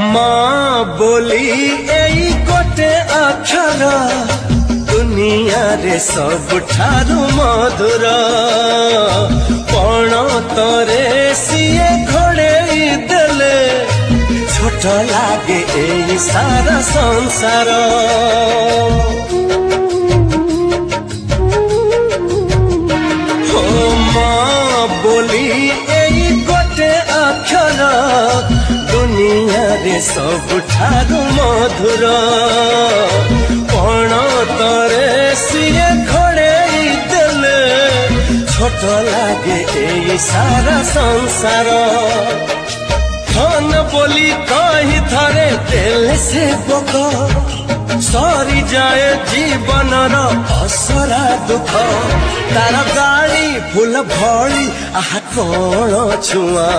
माँ बोली एई गोटे अक्षर दुनिया रे सबठारु मधुर पण तरे सिए घोड़ेई देले छोट लागे एई सारा संसार। हो माँ बोली एई गोटे अक्षर दुनिया रे सबठारु मधुर पण तरे सिए घोड़ेई देले छोट लागे एई सारा संसार। धन बोली कही थरे देले से बोक सरी जाए जीवनर असरा दुख तार गाड़ी फूल भली आहा कौन छुआ।